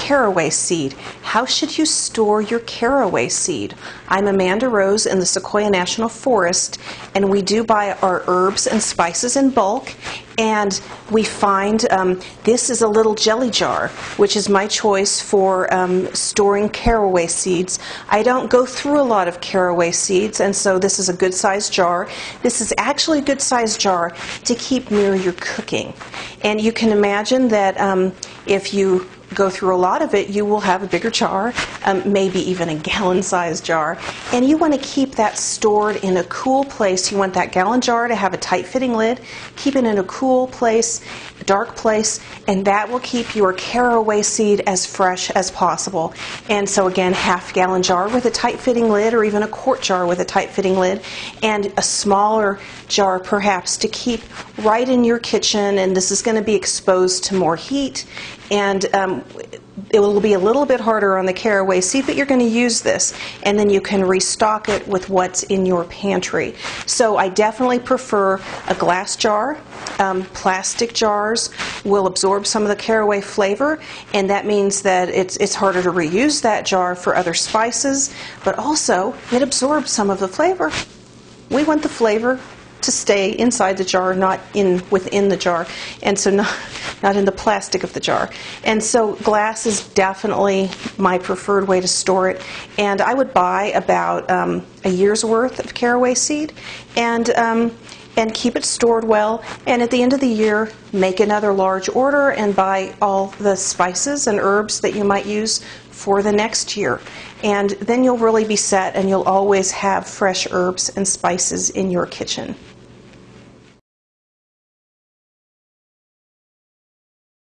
caraway seed. How should you store your caraway seed? I'm Amanda Rose in the Sequoia National Forest, and we do buy our herbs and spices in bulk. And we find this is a little jelly jar, which is my choice for storing caraway seeds. I don't go through a lot of caraway seeds, and so this is a good sized jar. This is actually a good sized jar to keep near your cooking. And you can imagine that if you go through a lot of it, you will have a bigger jar, maybe even a gallon-sized jar, and you want to keep that stored in a cool place. You want that gallon jar to have a tight-fitting lid. Keep it in a cool place, a dark place, and that will keep your caraway seed as fresh as possible. And so again, half-gallon jar with a tight-fitting lid, or even a quart jar with a tight-fitting lid, and a smaller jar perhaps to keep right in your kitchen, and this is going to be exposed to more heat, and it will be a little bit harder on the caraway seed, but you're going to use this, and then you can restock it with what's in your pantry. So I definitely prefer a glass jar. Plastic jars will absorb some of the caraway flavor, and that means that it's harder to reuse that jar for other spices, but also it absorbs some of the flavor. We want the flavor to stay inside the jar, not within the jar, and so not in the plastic of the jar. And so glass is definitely my preferred way to store it. And I would buy about a year's worth of caraway seed and keep it stored well. And at the end of the year, make another large order and buy all the spices and herbs that you might use for the next year. And then you'll really be set, and you'll always have fresh herbs and spices in your kitchen.